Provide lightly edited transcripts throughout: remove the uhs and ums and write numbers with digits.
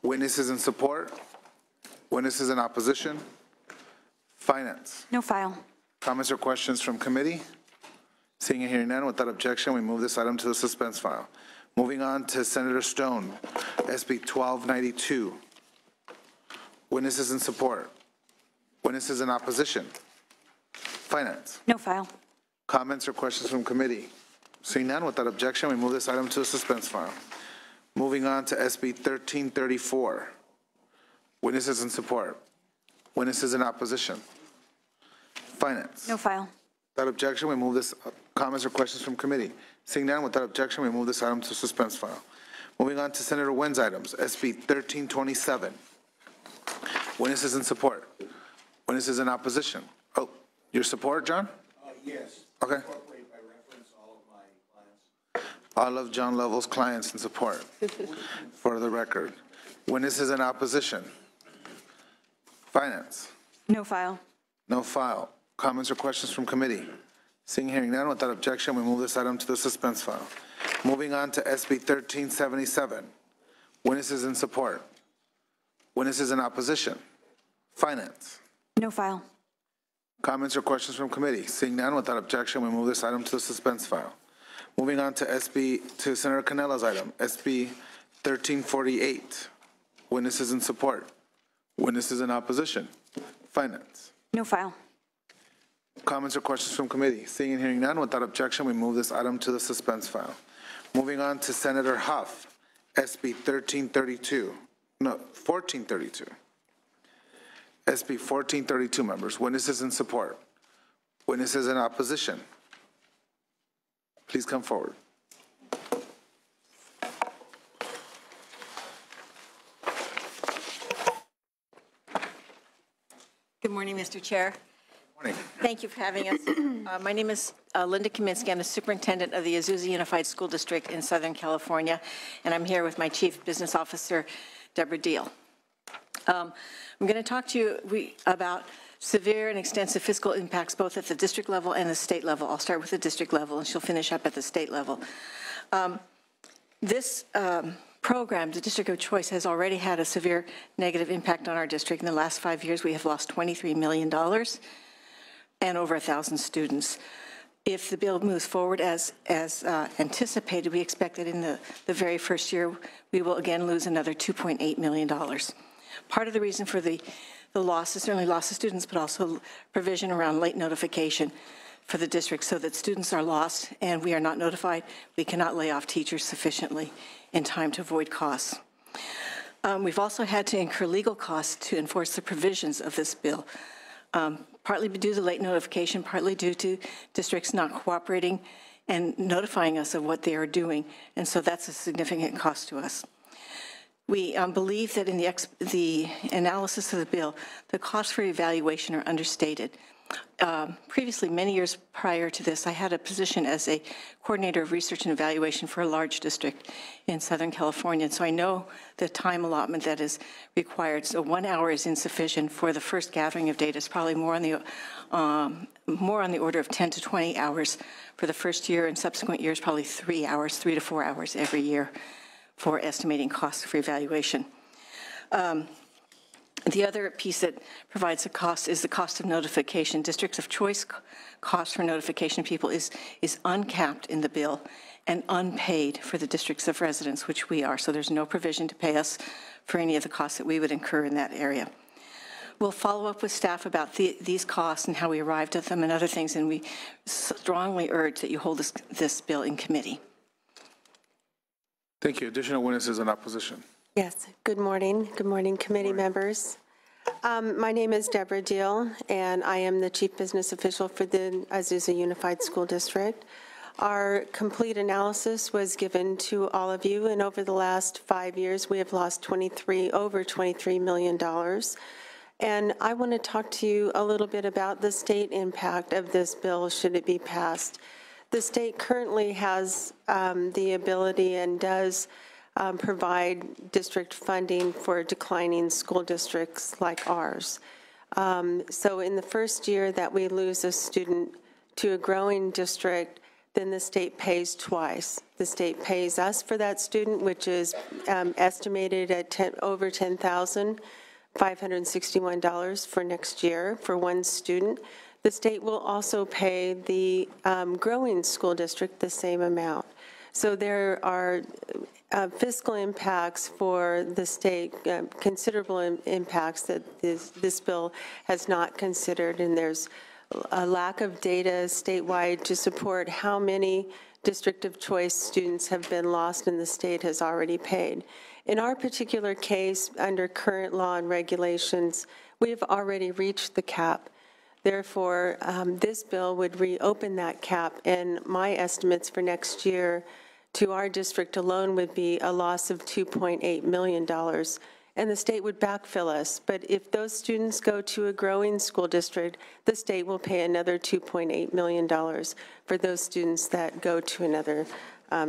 Witnesses in support? Witnesses in opposition? Finance? No file. Comments or questions from committee? Seeing and hearing none, without objection, we move this item to the suspense file. Moving on to Senator Stone, SB 1292. Witnesses in support? Witnesses in opposition? Finance? No file. Comments or questions from committee? Seeing none, without objection, we move this item to the suspense file. Moving on to SB 1334. Witnesses in support? Witnesses in opposition? Finance? No file. Without objection, we move this. Comments or questions from committee? Seeing none, without objection, we move this item to suspense file. Moving on to Senator Wynn's items, SB 1327. Witnesses in support? Witnesses in opposition? Oh, your support, John? Yes. Okay. Incorporate by reference all of my clients. All of John Lovell's clients in support, for the record. Witnesses in opposition? Finance? No file. No file. Comments or questions from committee? Seeing and hearing none, without objection, we move this item to the suspense file. Moving on to SB 1377. Witnesses in support? Witnesses in opposition? Finance? No file. Comments or questions from committee? Seeing none, without objection, we move this item to the suspense file. Moving on to Senator Canella's item, SB 1348. Witnesses in support? Witnesses in opposition? Finance? No file. Comments or questions from committee? Seeing and hearing none, without objection, we move this item to the suspense file. Moving on to Senator Huff, SB 1332. No, 1432. SB 1432, members. Witnesses in support? Witnesses in opposition? Please come forward. Good morning, Mr. Chair. Morning. Thank you for having us. My name is Linda Kaminsky. I'm the superintendent of the Azusa Unified School District in Southern California, and I'm here with my chief business officer, Deborah Deal. I'm going to talk to you about severe and extensive fiscal impacts both at the district level and the state level. I'll start with the district level, and she'll finish up at the state level. This program, the District of Choice, has already had a severe negative impact on our district. In the last 5 years, we have lost $23 million and over 1,000 students. If the bill moves forward as anticipated, we expect that in the very first year, we will again lose another $2.8 million. Part of the reason for the loss is certainly loss of students, but also provision around late notification for the district so that students are lost and we are not notified. We cannot lay off teachers sufficiently in time to avoid costs. We've also had to incur legal costs to enforce the provisions of this bill, partly due to late notification, partly due to districts not cooperating and notifying us of what they are doing, and so that's a significant cost to us. We believe that in the analysis of the bill, the costs for evaluation are understated. Previously, many years prior to this, I had a position as a coordinator of research and evaluation for a large district in Southern California, and so I know the time allotment that is required. So 1 hour is insufficient for the first gathering of data. It's probably more on the order of 10 to 20 hours for the first year, and subsequent years probably 3 hours, 3 to 4 hours every year for estimating costs for evaluation. The other piece that provides a cost is the cost of notification. Districts of Choice cost for notification of people is uncapped in the bill and unpaid for the districts of residence, which we are. So there's no provision to pay us for any of the costs that we would incur in that area. We'll follow up with staff about these costs and how we arrived at them and other things, and we strongly urge that you hold this bill in committee. Thank you. Additional witnesses in opposition. Yes, good morning. Good morning, committee members. My name is Deborah Deal, and I am the Chief Business Official for the Azusa Unified School District. Our complete analysis was given to all of you, and over the last 5 years, we have lost over $23 million. And I want to talk to you a little bit about the state impact of this bill should it be passed. The state currently has the ability and does provide district funding for declining school districts like ours. So in the first year that we lose a student to a growing district, then the state pays twice. The state pays us for that student, which is estimated at over $10,561 for next year for one student. The state will also pay the growing school district the same amount. So there are fiscal impacts for the state, considerable impacts that this bill has not considered, and there's a lack of data statewide to support how many district of choice students have been lost and the state has already paid. In our particular case, under current law and regulations, we have already reached the cap. Therefore, this bill would reopen that cap, and my estimates for next year to our district alone would be a loss of $2.8 million, and the state would backfill us. But if those students go to a growing school district, the state will pay another $2.8 million for those students that go to another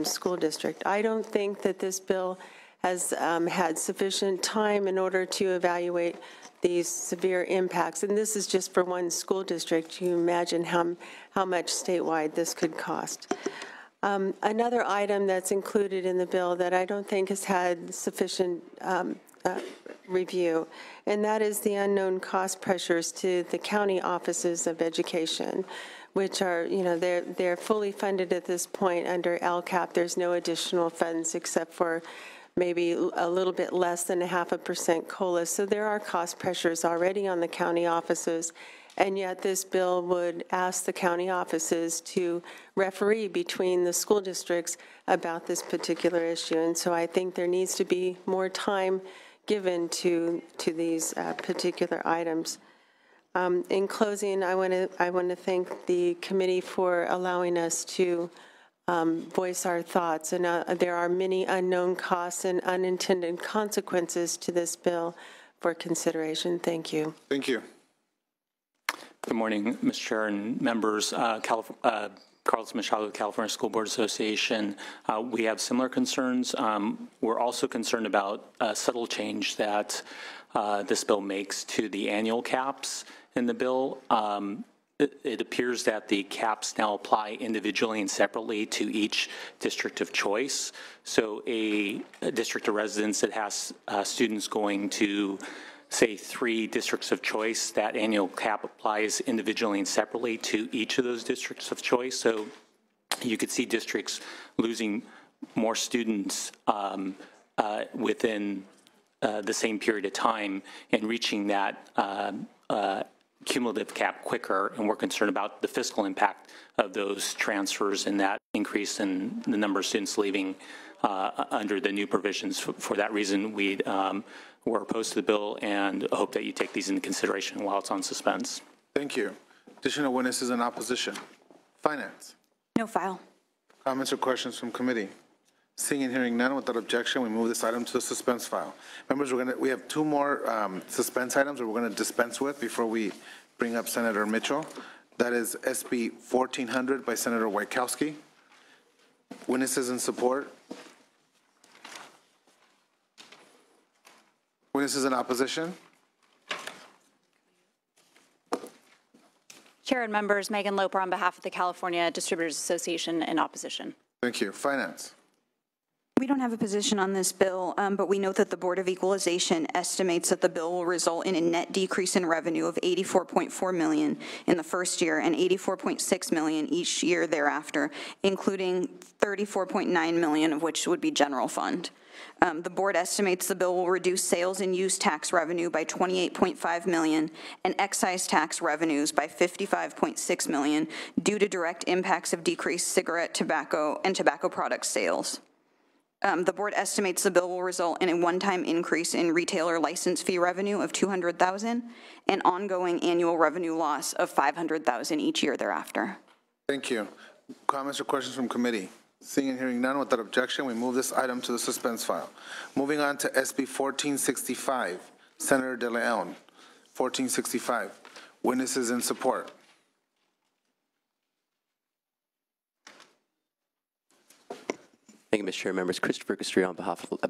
school district. I don't think that this bill has had sufficient time in order to evaluate these severe impacts, and this is just for one school district. You imagine how much statewide this could cost. Another item that's included in the bill that I don't think has had sufficient review, and that is the unknown cost pressures to the county offices of education, which are, they're fully funded at this point under LCAP. There's no additional funds except for maybe a little bit less than 0.5% COLA. So there are cost pressures already on the county offices, and yet this bill would ask the county offices to referee between the school districts about this particular issue. And so I think there needs to be more time given to these particular items. In closing, I want to thank the committee for allowing us to voice our thoughts. And there are many unknown costs and unintended consequences to this bill for consideration. Thank you. Thank you. Good morning, Mr. Chair and members. Carlos Machado, California School Board Association. We have similar concerns. We're also concerned about a subtle change that this bill makes to the annual caps in the bill. It appears that the caps now apply individually and separately to each district of choice. So a district of residence that has students going to, say, 3 districts of choice, that annual cap applies individually and separately to each of those districts of choice. So you could see districts losing more students within the same period of time and reaching that cumulative cap quicker, and we're concerned about the fiscal impact of those transfers and that increase in the number of students leaving under the new provisions. For that reason, we're opposed to the bill and hope that you take these into consideration while it's on suspense. Thank you. Additional witnesses in opposition. Finance. No file. Comments or questions from committee? Seeing and hearing none, without objection, we move this item to the suspense file. Members, we have 2 more suspense items that we're going to dispense with before we bring up Senator Mitchell. That is SB 1400 by Senator Wojciechowski. Witnesses in support. Witnesses in opposition. Chair and members, Megan Loper on behalf of the California Distributors Association in opposition. Thank you. Finance. We don't have a position on this bill, but we note that the Board of Equalization estimates that the bill will result in a net decrease in revenue of $84.4 million in the first year and $84.6 million each year thereafter, including $34.9 million of which would be general fund. The board estimates the bill will reduce sales and use tax revenue by $28.5 million and excise tax revenues by $55.6 million due to direct impacts of decreased cigarette, tobacco, and tobacco product sales. The board estimates the bill will result in a one-time increase in retailer license fee revenue of $200,000 and ongoing annual revenue loss of $500,000 each year thereafter. Thank you. Comments or questions from committee? Seeing and hearing none, without objection, we move this item to the suspense file. Moving on to SB 1465, Senator De Leon, 1465. Witnesses in support. Thank you, Mr. Chair. Members, Christopher Castrillo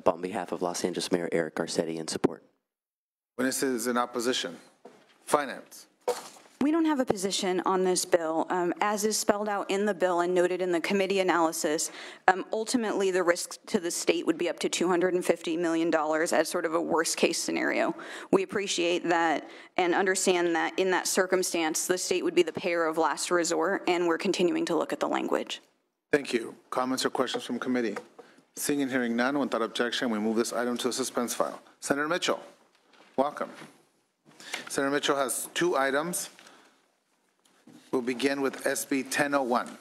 on behalf of Los Angeles Mayor Eric Garcetti in support. Witnesses in opposition. Finance. We don't have a position on this bill. As is spelled out in the bill and noted in the committee analysis, ultimately the risk to the state would be up to $250 million as sort of a worst-case scenario. We appreciate that and understand that in that circumstance, the state would be the payer of last resort, and we're continuing to look at the language. Thank you. Comments or questions from committee? Seeing and hearing none, without objection, we move this item to the suspense file. Senator Mitchell, welcome. Senator Mitchell has 2 items. We'll begin with SB 1001.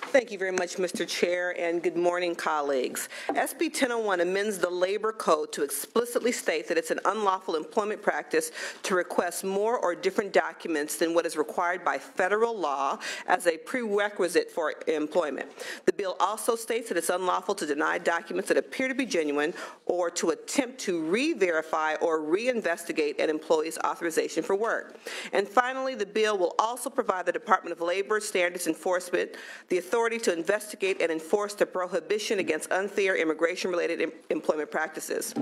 Thank you very much, Mr. Chair, and good morning, colleagues. SB 1001 amends the Labor Code to explicitly state that it's an unlawful employment practice to request more or different documents than what is required by federal law as a prerequisite for employment. The bill also states that it's unlawful to deny documents that appear to be genuine or to attempt to re-verify or re-investigate an employee's authorization for work. And finally, the bill will also provide the Department of Labor Standards Enforcement the authority to investigate and enforce the prohibition against unfair immigration-related employment practices.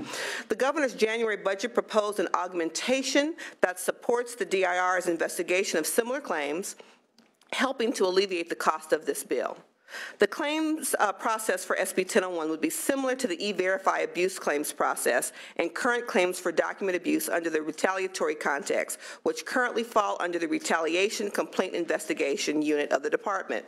The governor's January budget proposed an augmentation that supports the DIR's investigation of similar claims, helping to alleviate the cost of this bill. The claims process for SB 1001 would be similar to the E-Verify abuse claims process and current claims for document abuse under the retaliatory context, which currently fall under the Retaliation Complaint Investigation Unit of the department.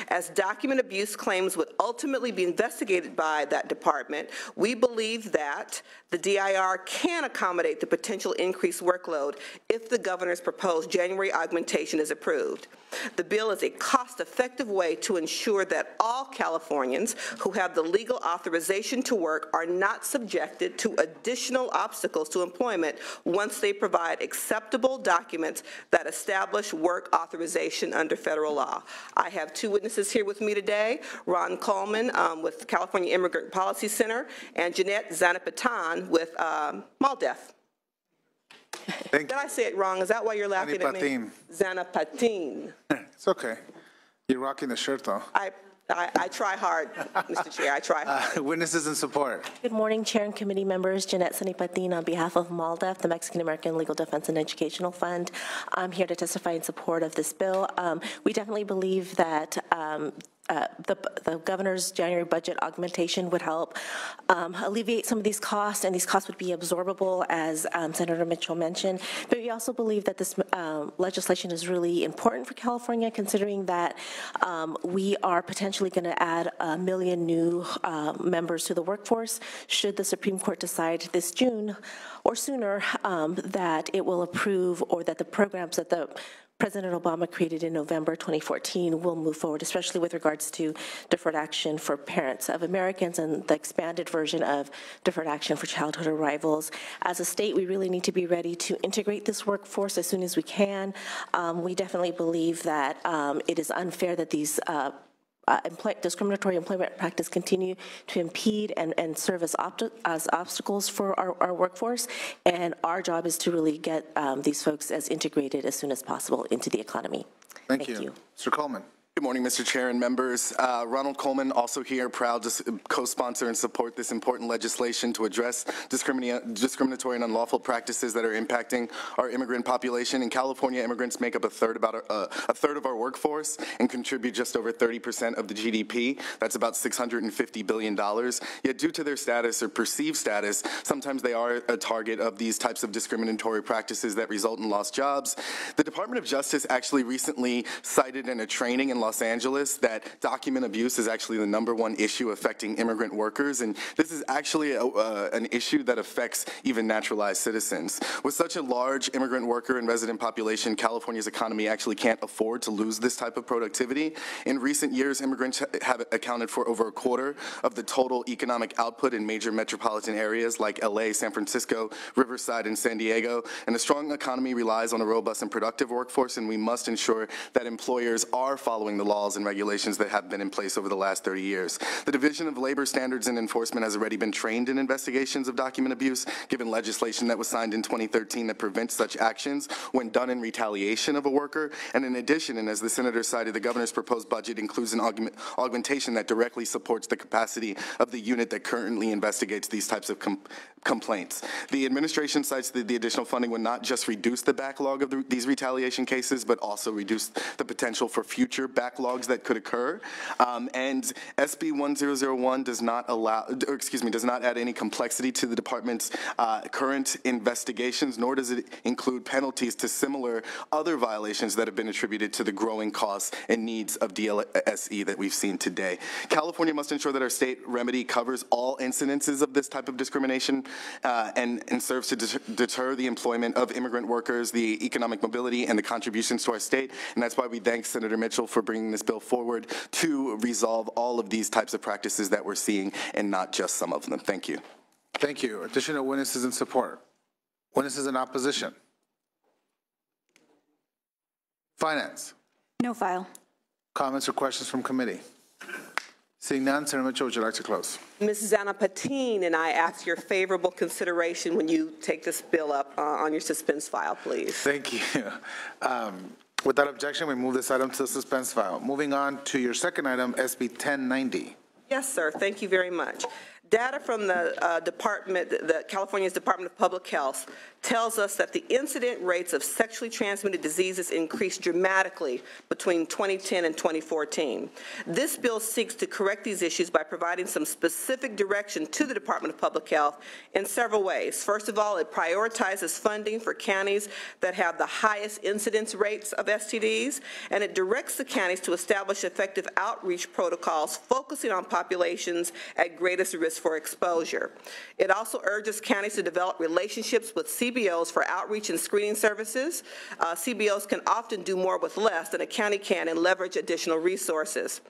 As document abuse claims would ultimately be investigated by that department, we believe that the DIR can accommodate the potential increased workload if the governor's proposed January augmentation is approved. The bill is a cost-effective way to ensure that all Californians who have the legal authorization to work are not subjected to additional obstacles to employment once they provide acceptable documents that establish work authorization under federal law. I have 2 witnesses here with me today, Ron Coleman with the California Immigrant Policy Center and Jeanette Zanapatan with MALDEF. Did I say it wrong? Is that why you're laughing at me? Zanapatin. It's okay. You're rocking the shirt, though. I try hard, Mr. Chair. I try hard. Witnesses in support. Good morning, Chair and committee members. Jeanette Sanipatin on behalf of MALDEF, the Mexican American Legal Defense and Educational Fund. I'm here to testify in support of this bill. We definitely believe that the governor's January budget augmentation would help alleviate some of these costs, and these costs would be absorbable, as Senator Mitchell mentioned. But we also believe that this legislation is really important for California, considering that we are potentially going to add 1 million new members to the workforce should the Supreme Court decide this June or sooner that it will approve, or that the programs that the President Obama created in November 2014 will move forward, especially with regards to deferred action for parents of Americans and the expanded version of deferred action for childhood arrivals. As a state, we really need to be ready to integrate this workforce as soon as we can. We definitely believe that it is unfair that these discriminatory employment practice continue to impede and serve as obstacles for our workforce, and our job is to really get these folks as integrated as soon as possible into the economy. Thank you. Mr. Coleman. Good morning, Mr. Chair and members. Ronald Coleman, also here, proud to co-sponsor and support this important legislation to address discriminatory and unlawful practices that are impacting our immigrant population. In California, immigrants make up a third of our workforce and contribute just over 30% of the GDP. That's about $650 billion. Yet due to their status or perceived status, sometimes they are a target of these types of discriminatory practices that result in lost jobs. The Department of Justice actually recently cited in a training in Los Angeles that document abuse is actually the #1 issue affecting immigrant workers, and this is actually an issue that affects even naturalized citizens. With such a large immigrant worker and resident population, California's economy actually can't afford to lose this type of productivity. In recent years, immigrants have accounted for over a quarter of the total economic output in major metropolitan areas like LA, San Francisco, Riverside, and San Diego, and a strong economy relies on a robust and productive workforce, and we must ensure that employers are following following the laws and regulations that have been in place over the last 30 years. The Division of Labor Standards and Enforcement has already been trained in investigations of document abuse, given legislation that was signed in 2013 that prevents such actions when done in retaliation of a worker. And in addition, and as the Senator cited, the governor's proposed budget includes an augmentation that directly supports the capacity of the unit that currently investigates these types of complaints. The administration cites that the additional funding would not just reduce the backlog of these retaliation cases, but also reduce the potential for future backlogs that could occur. And SB 1001 does not add any complexity to the department's current investigations, nor does it include penalties to similar other violations that have been attributed to the growing costs and needs of DLSE that we've seen today. California must ensure that our state remedy covers all incidences of this type of discrimination and serves to deter the employment of immigrant workers, the economic mobility, and the contributions to our state. And that's why we thank Senator Mitchell for bringing this bill forward to resolve all of these types of practices that we're seeing and not just some of them. Thank you. Thank you. Additional witnesses in support. Witnesses in opposition. Finance. No file. Comments or questions from committee? Seeing none, Senator Mitchell, would you like to close? Mrs. Anna Patine and I ask your favorable consideration when you take this bill up on your suspense file, please. Thank you. Without objection, we move this item to the suspense file. Moving on to your second item, SB 1090. Yes, sir. Thank you very much. Data from the California's Department of Public Health tells us that the incident rates of sexually transmitted diseases increased dramatically between 2010 and 2014. This bill seeks to correct these issues by providing some specific direction to the Department of Public Health in several ways. First of all, it prioritizes funding for counties that have the highest incidence rates of STDs, and it directs the counties to establish effective outreach protocols focusing on populations at greatest risk for exposure. It also urges counties to develop relationships with CBOs for outreach and screening services. CBOs can often do more with less than a county can and leverage additional resources.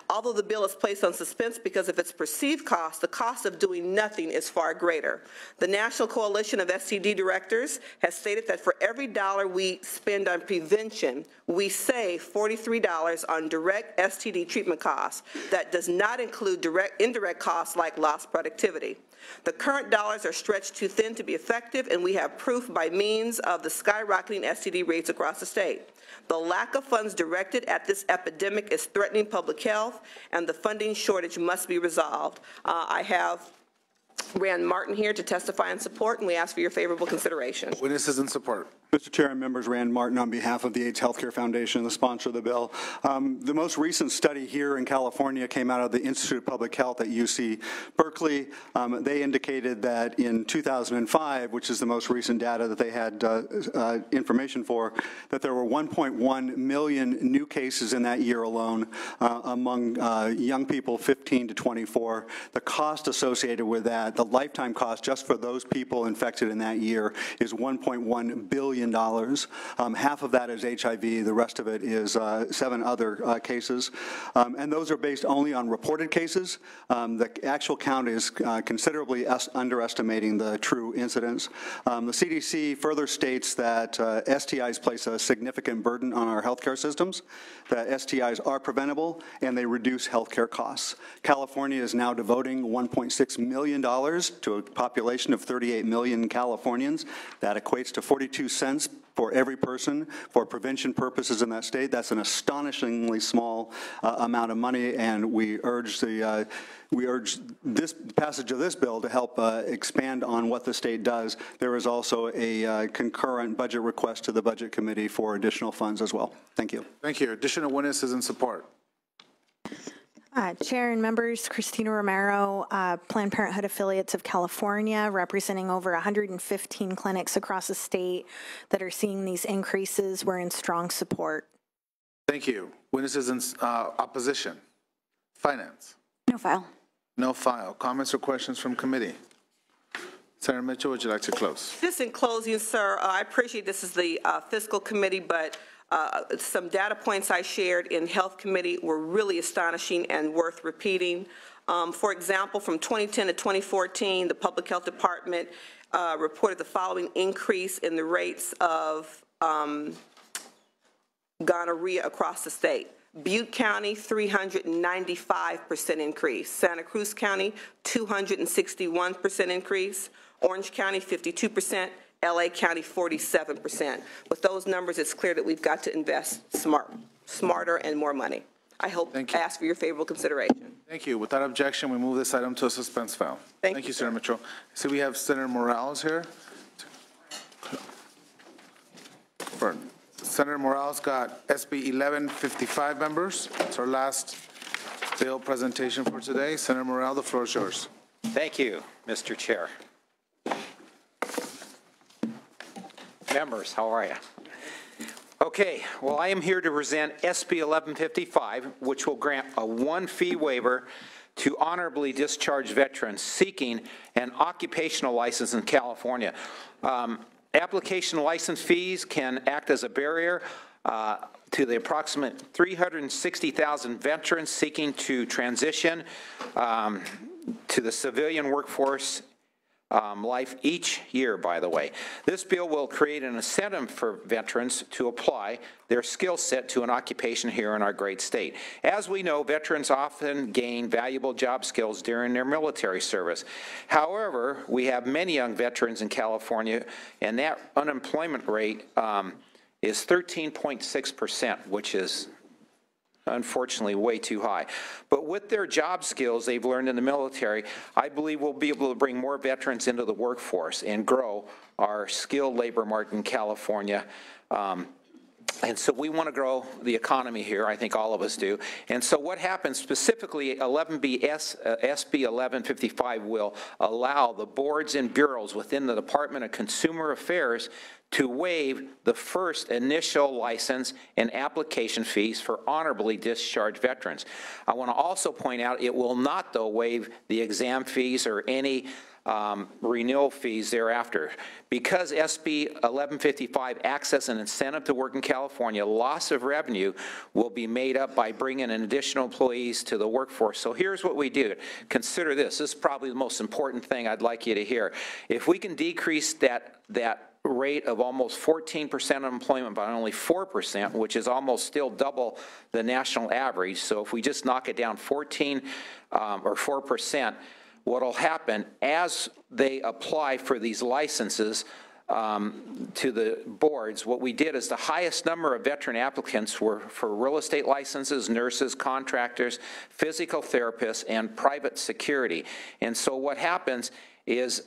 Although the bill is placed on suspense because of its perceived cost, the cost of doing nothing is far greater. The National Coalition of STD Directors has stated that for every dollar we spend on prevention, we save $43 on direct STD treatment costs. That does not include indirect costs like lost productivity. The current dollars are stretched too thin to be effective, and we have proof by means of the skyrocketing STD rates across the state. The lack of funds directed at this epidemic is threatening public health, and the funding shortage must be resolved. I have Rand Martin here to testify in support, and we ask for your favorable consideration. Witnesses in support. Mr. Chair and members, Rand Martin on behalf of the AIDS Healthcare Foundation, the sponsor of the bill. The most recent study here in California came out of the Institute of Public Health at UC Berkeley. They indicated that in 2005, which is the most recent data that they had information for, that there were 1.1 million new cases in that year alone among young people 15 to 24. The cost associated with that, the lifetime cost just for those people infected in that year is $1.1 billion. Half of that is HIV. The rest of it is 7 other cases. And those are based only on reported cases. The actual count is considerably underestimating the true incidence. The CDC further states that STIs place a significant burden on our healthcare systems, that STIs are preventable, and they reduce healthcare costs. California is now devoting $1.6 million to a population of 38 million Californians. That equates to 42 cents for every person for prevention purposes in that state. That's an astonishingly small amount of money, and we urge this passage of this bill to help expand on what the state does. There is also a concurrent budget request to the Budget Committee for additional funds as well. Thank you. Thank you. Additional witnesses in support. Chair and members, Christina Romero, Planned Parenthood Affiliates of California, representing over 115 clinics across the state that are seeing these increases. We're in strong support. Thank you. Witnesses in opposition. Finance. No file. No file. Comments or questions from committee? Senator Mitchell, would you like to close? Just in closing, sir, I appreciate this is the fiscal committee, but some data points I shared in Health Committee were really astonishing and worth repeating. For example, from 2010 to 2014, the Public Health Department reported the following increase in the rates of gonorrhea across the state. Butte County, 395% increase. Santa Cruz County, 261% increase. Orange County, 52%. LA County, 47%. With those numbers, it's clear that we've got to invest smarter and more money. I ask for your favorable consideration. Thank you. Without objection, we move this item to a suspense file. Thank you, Senator Mitchell. So we have Senator Morales here. Senator Morales got SB 1155 members. It's our last bill presentation for today. Senator Morales, the floor is yours. Thank you, Mr. Chair. Members, how are you? Okay, well, I am here to present SB 1155, which will grant a one-fee waiver to honorably discharged veterans seeking an occupational license in California. Application license fees can act as a barrier to the approximate 360,000 veterans seeking to transition to the civilian workforce life each year, by the way. This bill will create an incentive for veterans to apply their skill set to an occupation here in our great state. As we know, veterans often gain valuable job skills during their military service. However, we have many young veterans in California, and that unemployment rate is 13.6%, which is unfortunately way too high. But with their job skills they've learned in the military, I believe we'll be able to bring more veterans into the workforce and grow our skilled labor market in California. And so we want to grow the economy here. I think all of us do. And so what happens specifically, SB 1155 will allow the boards and bureaus within the Department of Consumer Affairs to waive the first initial license and application fees for honorably discharged veterans. I want to also point out it will not, though, waive the exam fees or any renewal fees thereafter. Because SB 1155 acts as an incentive to work in California, loss of revenue will be made up by bringing in additional employees to the workforce. So here's what we do. Consider this. This is probably the most important thing I'd like you to hear. If we can decrease that rate of almost 14% unemployment by only 4%, which is almost still double the national average. So if we just knock it down 14 or 4%, what will happen as they apply for these licenses to the boards, what we did is the highest number of veteran applicants were for real estate licenses, nurses, contractors, physical therapists, and private security. And so what happens is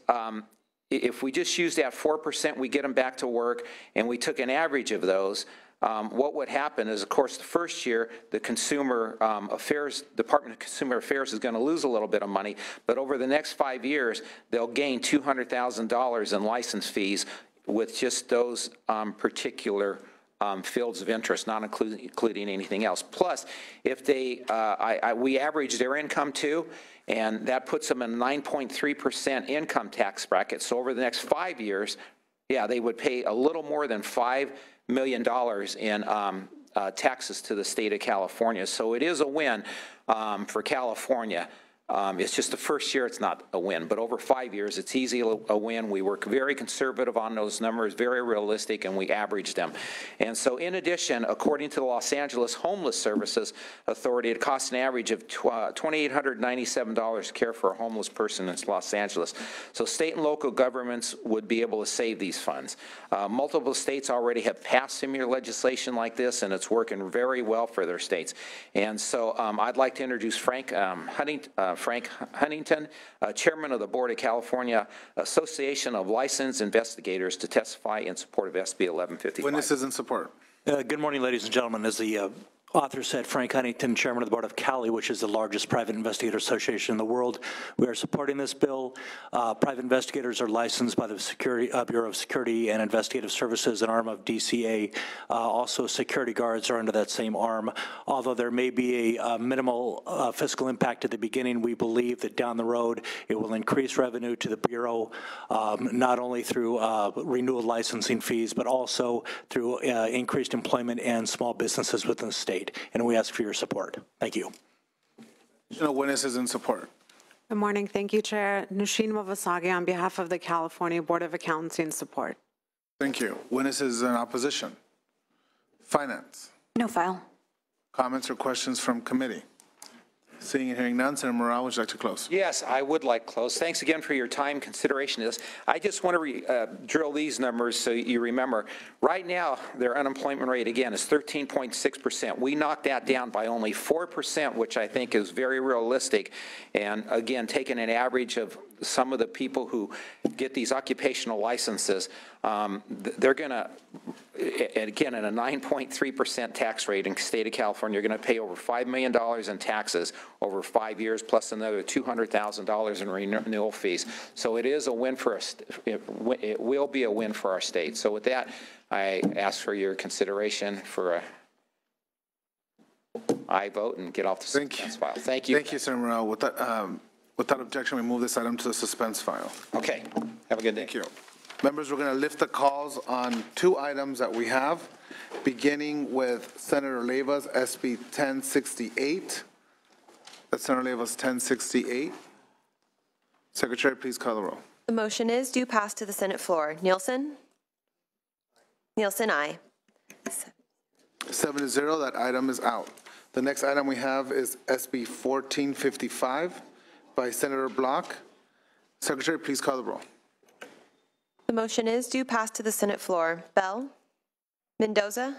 if we just use that 4%, we get them back to work, and we took an average of those, what would happen is, of course, the first year, the Consumer Affairs, Department of Consumer Affairs is going to lose a little bit of money, but over the next 5 years, they'll gain $200,000 in license fees with just those particular fields of interest, not including anything else. Plus, if they, we average their income too, and that puts them in a 9.3% income tax bracket. So over the next 5 years, yeah, they would pay a little more than $5 million in taxes to the state of California. So it is a win for California. It's just the first year it's not a win, but over 5 years it's easy a win. We work very conservative on those numbers, very realistic, and we average them. And so in addition, according to the Los Angeles Homeless Services Authority, it costs an average of $2,897 to care for a homeless person in Los Angeles. So state and local governments would be able to save these funds. Multiple states already have passed similar legislation like this, and it's working very well for their states. And so I'd like to introduce Frank Huntington, Chairman of the Board of California Association of Licensed Investigators, to testify in support of SB 1155. Witnesses in support. Good morning, ladies and gentlemen. As the author said, Frank Huntington, Chairman of the Board of Cali, which is the largest private investigator association in the world. We are supporting this bill. Private investigators are licensed by the Bureau of Security and Investigative Services, an arm of DCA. Also, security guards are under that same arm. Although there may be a minimal fiscal impact at the beginning, we believe that down the road it will increase revenue to the Bureau, not only through renewal licensing fees, but also through increased employment and small businesses within the state. And we ask for your support. Thank you. Witnesses in support. Good morning. Thank you, Chair. Nushin Movasagi on behalf of the California Board of Accountants in support. Thank you. Witnesses in opposition. Finance. No file. Comments or questions from committee? Seeing and hearing none, Senator Morale, would you like to close? Yes, I would like to close. Thanks again for your time consideration of this. I just want to drill these numbers so you remember. Right now, their unemployment rate, again, is 13.6%. We knocked that down by only 4%, which I think is very realistic. And again, taking an average of some of the people who get these occupational licenses, they're going to, again, at a 9.3% tax rate in the state of California, you're going to pay over $5 million in taxes over 5 years, plus another $200,000 in renewal fees. So it is a win for us. It will be a win for our state. So with that, I ask for your consideration for a aye vote and get off the suspense file. Thank you. Thank you, Senator Morale. Without objection, we move this item to the suspense file. Okay. Have a good day. Thank you. Members, we're going to lift the calls on 2 items that we have, beginning with Senator Leiva's SB 1068. That's Senator Leiva's 1068. Secretary, please call the roll. The motion is due pass to the Senate floor. Nielsen? Nielsen, aye. 7-0, that item is out. The next item we have is SB 1455 by Senator Block. Secretary, please call the roll. The motion is due pass to the Senate floor. Bell? Mendoza?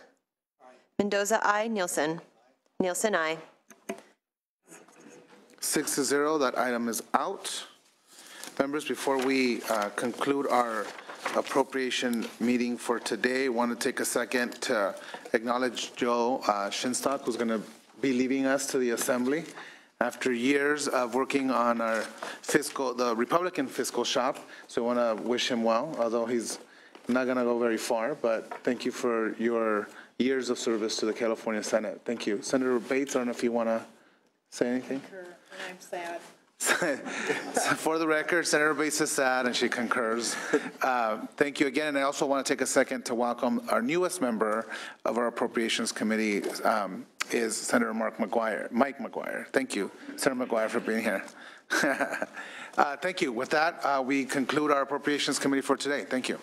Aye. Mendoza, aye. Nielsen? Nielsen, aye. 6-0, that item is out. Members, before we conclude our appropriation meeting for today, I want to take a second to acknowledge Joe Shinstock, who's going to be leaving us to the Assembly after years of working on our the Republican fiscal shop. So I want to wish him well, although he's not going to go very far, but thank you for your years of service to the California Senate. Thank you. Senator Bates, I don't know if you want to say anything. I'm sad. For the record, Senator Bates is sad and she concurs. Thank you again. And I also want to take a second to welcome our newest member of our Appropriations Committee, is Senator Mike McGuire. Thank you, Senator McGuire, for being here. Thank you. With that, we conclude our Appropriations Committee for today. Thank you.